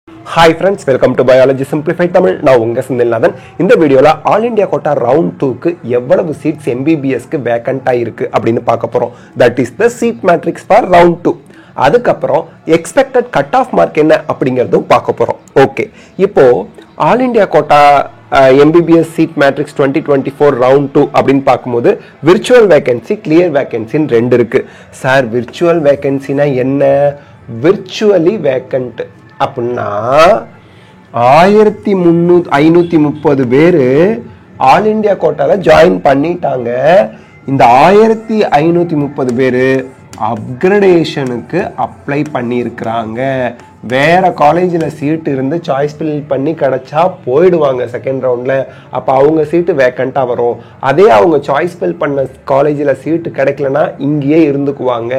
Hi friends, welcome to Biology Simplified Tamil. நான் உங்க செந்தில்நாதன். இந்த வீடியோல ஆல் இந்தியா கோட்டா ரவுண்ட் 2க்கு எவ்வளவு சீட்ஸ் MBBSக்கு வேக்கண்டா இருக்கு அப்படினு பார்க்க போறோம். That is the seat matrix for round 2. அதுக்கப்புறம் expected cut off mark என்ன அப்படிங்கறதும் பார்க்க போறோம். ஓகே. இப்போ all India quota MBBS seat matrix 2024 round 2 அப்படினு பாக்கும்போது virtual vacancy, clear vacancy ன்னு ரெண்டு இருக்கு. சார் virtual vacancyனா என்ன? Virtually vacant அப்படின்னா 1530 பேரு ஆல் இந்தியா கோட்டால ஜாயின் பண்ணிட்டாங்க. இந்த 1530 பேரு அப்கிரேடேஷனுக்கு அப்ளை பண்ணியிருக்கிறாங்க. வேற காலேஜில் சீட்டு இருந்து சாய்ஸ் ஃபில் பண்ணி கிடைச்சா போயிடுவாங்க செகண்ட் ரவுண்டில். அப்போ அவங்க சீட்டு வேக்கண்ட்டாக வரும். அதே அவங்க சாய்ஸ் ஃபில் பண்ண காலேஜில் சீட்டு கிடைக்கலனா இங்கேயே இருந்துக்குவாங்க.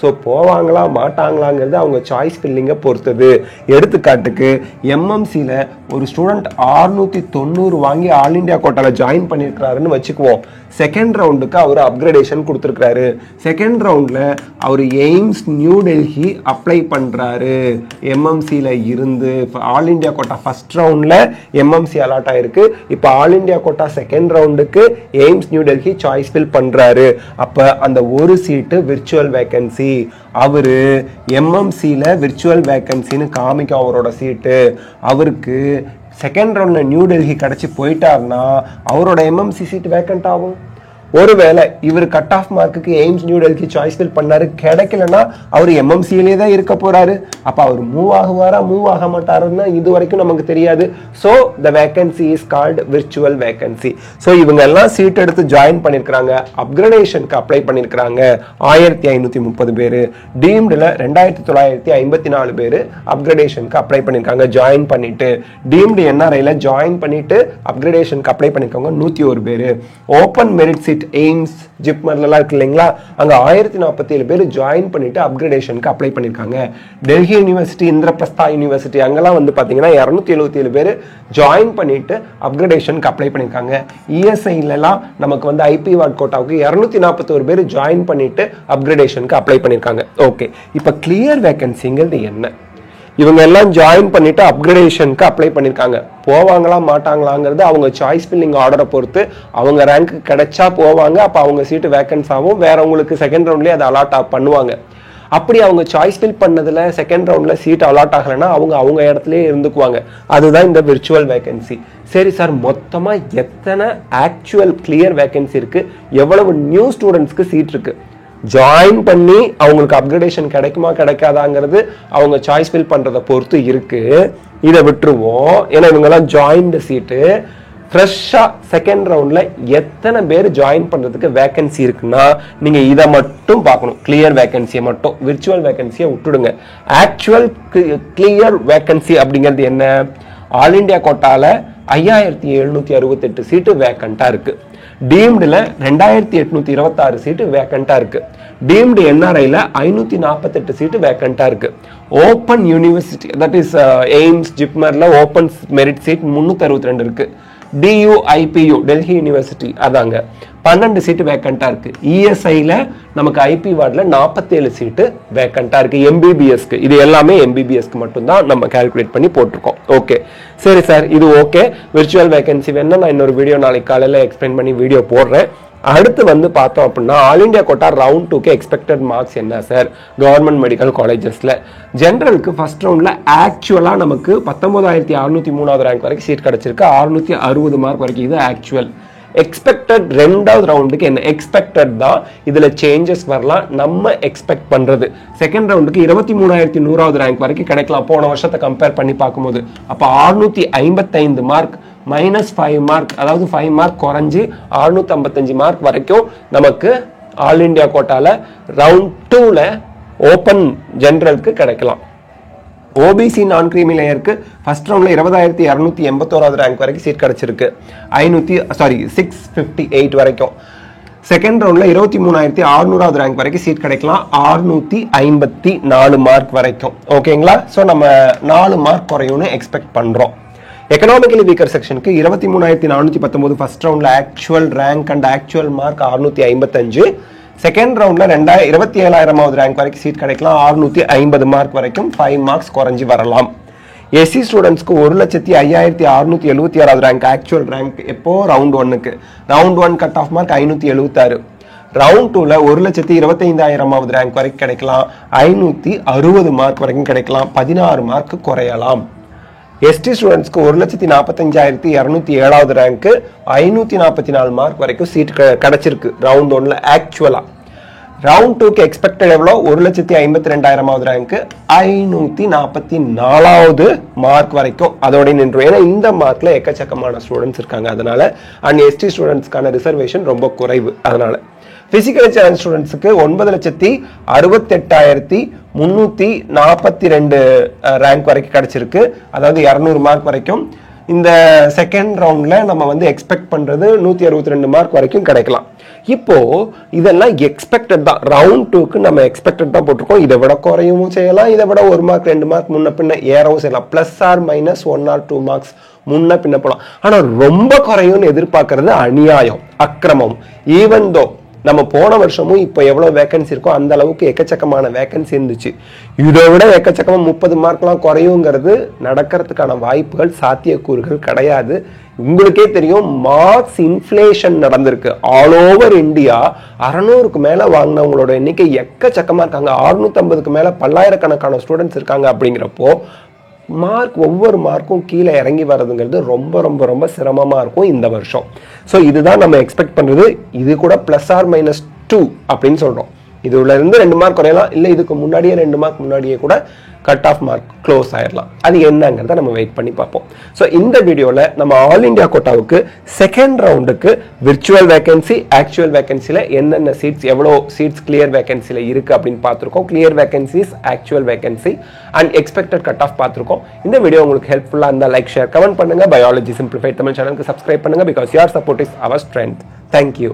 ஸோ போவாங்களா மாட்டாங்களாங்கிறது அவங்க சாய்ஸ் ஃபில்லிங்கை பொறுத்தது. எடுத்துக்காட்டுக்கு எம்எம்சியில் ஒரு ஸ்டூடெண்ட் 690 வாங்கி ஆல் இண்டியா கோட்டாவில் ஜாயின் பண்ணியிருக்கிறாருன்னு வச்சுக்குவோம். செகண்ட் ரவுண்டுக்கு அவர் அப்கிரேடேஷன் கொடுத்துருக்கிறாரு. செகண்ட் ரவுண்டில் அவர் எய்ம்ஸ் நியூ டெல்லி அப்ளை பண்ணுறாரு. எம்எம்சியில் இருந்து ஆல் இண்டியா கோட்டா ஃபர்ஸ்ட் ரவுண்டில் எம்எம்சி அலாட் ஆயிருக்கு. இப்போ ஆல் இண்டியா கோட்டா செகண்ட் ரவுண்டுக்கு AIIMS New Delhi choice fill பண்ணுறாரு. அப்போ அந்த ஒரு சீட்டு விர்ச்சுவல் வேக்கன்சி. அவரு எம்எம்சியில் விர்ச்சுவல் வேக்கன்சின்னு காமிக்கும் அவரோட சீட்டு. அவருக்கு செகண்ட் ரவுண்டில் நியூ டெல்லி கிடச்சி போயிட்டாருன்னா அவரோட எம்எம்சி சீட் வேக்கண்ட் ஆகும். ஒருவேளை இவர் கட் ஆஃப் மார்க்குக்கு AIIMS New Delhi choice fill பண்ணாரு, கிடைக்கலன்னா அவர் எம்எம்சியிலே தான் இருக்க போறாரு. அப்ப அவர் மூவ் ஆகுவாரா மூவ் ஆக மாட்டாருன்னா இது வரைக்கும் நமக்கு தெரியாது. So the vacancy is called virtual vacancy. So இவங்க எல்லாம் சீட் எடுத்து ஜாயின் பண்ணிருக்கிறாங்க. அப்கிரேடேஷனுக்கு அப்ளை பண்ணிருக்கிறாங்க 1530 பேரு. டீம்டுல 2954 பேரு அப்கிரேடேஷனுக்கு அப்ளை பண்ணிருக்காங்க ஜாயின் பண்ணிட்டு. டீம்டு என்ஆர்ஐல ஜாயின் பண்ணிட்டு அப்கிரேடேஷனுக்கு அப்ளை பண்ணிருக்காங்க 101 பேரு. ஓப்பன் மெரிட் சீட் எய்ம்ஸ் ஜிப்மர்லாம் இருக்கு இல்லைங்களா, அங்க 1047 பேர் ஜாயின் பண்ணிட்டு அப்கிரேடேஷனுக்கு அப்ளை பண்ணிருக்காங்க. டெல்லி யூனிவர்சிட்டி, இந்திரபிரஸ்தா யூனிவர்சிட்டி அங்கெல்லாம் வந்து பாத்தீங்கன்னா 277 பேர் ஜாயின் பண்ணிட்டு அப்கிரேடேஷனுக்கு அப்ளை பண்ணிருக்காங்க. இஎஸ்ஐலாம் நமக்கு வந்து ஐபி வார்ட் கோட்டாவுக்கு 241 பேர் ஜாயின் பண்ணிட்டு அப்கிரேடேஷனுக்கு அப்ளை பண்ணிருக்காங்க. ஓகே, இப்ப கிளியர் வேகன்சிங்கிறது என்ன? இவங்க எல்லாம் ஜாயின் பண்ணிட்டு அப்கிரேடேஷனுக்கு அப்ளை பண்ணிருக்காங்க. போவாங்களா மாட்டாங்களாங்கிறது அவங்க சாய்ஸ் ஃபில்லிங் ஆர்டரை பொறுத்து. அவங்க ரேங்க் கிடைச்சா போவாங்க, அப்ப அவங்க சீட்டு வேக்கன்ஸ் ஆகும். வேறவங்களுக்கு செகண்ட் ரவுண்ட்லயே அதை அலாட் பண்ணுவாங்க. அப்படி அவங்க சாய்ஸ் ஃபில் பண்ணதுல செகண்ட் ரவுண்ட்ல சீட் அலாட் ஆகலைன்னா அவங்க இடத்துலயே இருந்துக்குவாங்க. அதுதான் இந்த விர்ச்சுவல் வேகன்சி. சரி சார், மொத்தமா எத்தனை ஆக்சுவல் கிளியர் வேகன்சி இருக்கு, எவ்வளவு நியூ ஸ்டூடெண்ட்ஸ்க்கு சீட் இருக்கு, ஜாயின் பண்ணி அவங்களுக்கு அப்கிரேடேஷன் கிடைக்குமா கிடைக்காதாங்கிறது அவங்க சாய்ஸ் ஃபில் பண்றதை பொறுத்து இருக்கு. இதை விட்டுருவோம், ஏன்னா இவங்க எல்லாம் ஜாயின்ட் சீட்டு. ஃப்ரெஷ்ஷா செகண்ட் ரவுண்ட்ல எத்தனை பேர் ஜாயின் பண்றதுக்கு வேகன்சி இருக்குன்னா நீங்க இதை மட்டும் பார்க்கணும். கிளியர் வேகன்சியை மட்டும், விர்ச்சுவல் வேகன்சியை விட்டுடுங்க. ஆக்சுவல் கிளியர் வேகன்சி அப்படிங்கிறது என்ன? ஆல் இண்டியா கோட்டால 5768 சீட்டு வேக்கண்டா இருக்கு. டீம்டுல 2826 சீட்டு வேக்கண்டா இருக்கு. டீம்டு என்ஆர்ஐல 548 சீட்டு வேக்கண்டா இருக்கு. Open university, that is AIIMS ஜிப்மர்ல ஓப்பன் மெரிட் சீட் 362 இருக்கு. டியூ ஐபியூ டெல்லி யூனிவர்சிட்டி அதாங்க 12 சீட்டு வேக்கண்டா இருக்கு. இஎஸ்ஐல நமக்கு ஐபி வார்டில் 47 சீட்டு வேக்கண்டா இருக்கு எம்பிபிஎஸ்க்கு. இது எல்லாமே எம்பிபிஎஸ்க்கு மட்டும் தான் நம்ம கால்குலேட் பண்ணி போட்டிருக்கோம். ஓகே, சரி சார், இது ஓகே. விர்ச்சுவல் வேகன்சி வேணா நான் இன்னொரு வீடியோ நாளைக்கு காலையில எக்ஸ்பிளைன் பண்ணி வீடியோ போடுறேன். அடுத்து வந்து பார்த்தோம் அப்படின்னா ஆல் இண்டியா கோட்டா ரவுண்ட் 2க்கு எக்ஸ்பெக்டட் மார்க்ஸ் என்ன சார்? கவர்மெண்ட் மெடிக்கல் காலேஜஸ்ல ஜெனரலுக்கு ஃபர்ஸ்ட் ரவுண்ட்ல ஆக்சுவலா நமக்கு 19603 ரேங்க் வரைக்கும் சீட் கிடைச்சிருக்கு. 660 மார்க் வரைக்கும் இது ஆக்சுவல். எக்ஸ்பெக்டட் ரெண்டாவது ரவுண்டுக்கு என்ன? எக்ஸ்பெக்டட் தான், இதுல சேஞ்சஸ் வரலாம். நம்ம எக்ஸ்பெக்ட் பண்றது செகண்ட் ரவுண்டுக்கு 23100 ரேங்க் வரைக்கும் கிடைக்கலாம் போன வருஷத்தை கம்பேர் பண்ணி பார்க்கும்போது. அப்ப 655 மார்க் -5 மார்க், அதாவது 5 மார்க் குறைஞ்சி 655 மார்க் வரைக்கும் நமக்கு ஆல் இண்டியா கோட்டால ரவுண்ட் 2ல ஓபன் ஜெனரலுக்கு கிடைக்கலாம். ஓபிசி நான் கிரீமி லேயருக்கு ஃபர்ஸ்ட் ரவுண்ட்ல 20281 ரேங்க் வரைக்கும் சீட் கிடைச்சிருக்கு. 658 வரைக்கும். செகண்ட் ரவுண்ட்ல 23600 ரேங்க் வரைக்கும் சீட் கிடைக்கலாம். 654 மார்க் வரைக்கும். ஓகேங்களா? சோ நம்ம 4 மார்க் குறையும்னு எக்ஸ்பெக்ட் பண்றோம். எக்கனாமிக்கலி வீக்கர் செக்ஷனுக்கு 23419 ஃபர்ஸ்ட் ரவுண்ட்ல actual rank and actual mark 655. Second ரவுண்ட்ல 27,000வது ரேங்க் வரைக்கும் சீட் கிடைக்கலாம். 650 மார்க் வரைக்கும் 5 மார்க்ஸ் குறைஞ்சி வரலாம். எஸ்சி ஸ்டூடெண்ட்ஸ்க்கு 1,05,676 ரேங்க் ஆக்சுவல் ரேங்க் எப்போ ரவுண்ட் 1க்கு. Round 1 cut off mark 576. Round 2ல 1,25,000 ரேங்க் வரைக்கும் கிடைக்கலாம், 560 மார்க் வரைக்கும் கிடைக்கலாம், 16 மார்க் குறையலாம். எஸ்டி ஸ்டூடெண்ட்ஸ்க்கு 1,45,207 ரேங்க் 544 மார்க் வரைக்கும் சீட் கிடைச்சிருக்கு ரவுண்ட் 1ல ஆக்சுவலா. ரவுண்ட் 2க்கு எக்ஸ்பெக்டட் எவ்வளோ? 1,52,000 ரேங்க் 544 மார்க் வரைக்கும் அதோட நின்று. ஏன்னா இந்த மார்க்ல எக்கச்சக்கமான ஸ்டூடெண்ட்ஸ் இருக்காங்க, அதனால அண்ட் எஸ்டி ஸ்டூடெண்ட்ஸ்க்கான ரிசர்வேஷன் ரொம்ப குறைவு. அதனால பிசிக்கல் சேலஞ்ச் ஸ்டூடெண்ட்ஸ்க்கு 9,68,342 ரேங்க் வரைக்கும் கிடைச்சிருக்கு, அதாவது 200 மார்க் வரைக்கும். இந்த செகண்ட் ரவுண்ட்ல நம்ம வந்து எக்ஸ்பெக்ட் பண்றது 162 மார்க் வரைக்கும் கிடைக்கலாம். இப்போ இதெல்லாம் எக்ஸ்பெக்டட் தான். ரவுண்ட் 2க்கு நம்ம எக்ஸ்பெக்டட் தான் போட்டிருக்கோம். இதை விட குறையவும் செய்யலாம், இதை விட 1 மார்க் 2 மார்க் முன்ன பின்ன ஏறவும் செய்யலாம். Plus or minus 1 or 2 marks முன்ன பின்ன போலாம். ஆனா ரொம்ப குறையும்னு எதிர்பார்க்கறது அநியாயம், அக்கிரமம். ஈவன் தோ நம்ம போன வருஷமும் இப்போ எவ்வளவு வேகன்சி இருக்கோ அந்த அளவுக்கு எக்கச்சக்கமான வேகன்சி இருந்துச்சு. இதை விட எக்கச்சக்கமா 30 மார்க்லாம் குறையுங்கிறது நடக்கிறதுக்கான வாய்ப்புகள், சாத்தியக்கூறுகள் கிடையாது. உங்களுக்கே தெரியும், மார்க்ஸ் இன்ஃப்ளேஷன் நடந்திருக்கு. ஆல் ஓவர் இந்தியா 600க்கு மேல வாங்கினவங்களோட எண்ணிக்கை எக்கச்சக்கமா இருக்காங்க. 650க்கு மேல பல்லாயிரக்கணக்கான ஸ்டூடெண்ட்ஸ் இருக்காங்க. அப்படிங்கிறப்போ மார்க் ஒவ்வொரு மார்க்கும் கீழே இறங்கி வர்றதுங்கிறது ரொம்ப ரொம்ப ரொம்ப சிரமமா இருக்கும் இந்த வருஷம். ஸோ இதுதான் நம்ம எக்ஸ்பெக்ட் பண்றது. இது கூட பிளஸ் ஆர் மைனஸ் 2 அப்படின்னு சொல்றோம். இதுல இருந்து 2 மார்க் குறையலாம், இல்லை இதுக்கு முன்னாடியே 2 மார்க் முன்னாடியே கூட கட் ஆஃப் மார்க் க்ளோஸ் ஆயிடலாம். அது என்னங்கிறத நம்ம வெயிட் பண்ணி பார்ப்போம். ஸோ இந்த வீடியோவில் நம்ம ஆல் இண்டியா கோட்டாவுக்கு செகண்ட் ரவுண்டுக்கு விர்ச்சுவல் வேகன்சி, ஆக்சுவல் வேகன்சியில் என்னென்ன சீட்ஸ், எவ்வளோ சீட்ஸ் கிளியர் வேகன்சியில் இருக்குது அப்படின்னு பார்த்துருக்கோம். Clear vacancies, actual vacancy and expected cut off பார்த்துருக்கோம். இந்த வீடியோ உங்களுக்கு ஹெல்ப்ஃபுல்லாக இருந்தால் லைக், ஷேர், கமெண்ட் பண்ணுங்கள். பயாலஜி சிம்பிளிஃபைட் தமிழ் சேனலுக்கு சப்ஸ்கிரைப் பண்ணுங்கள். Because your support is our strength. Thank you.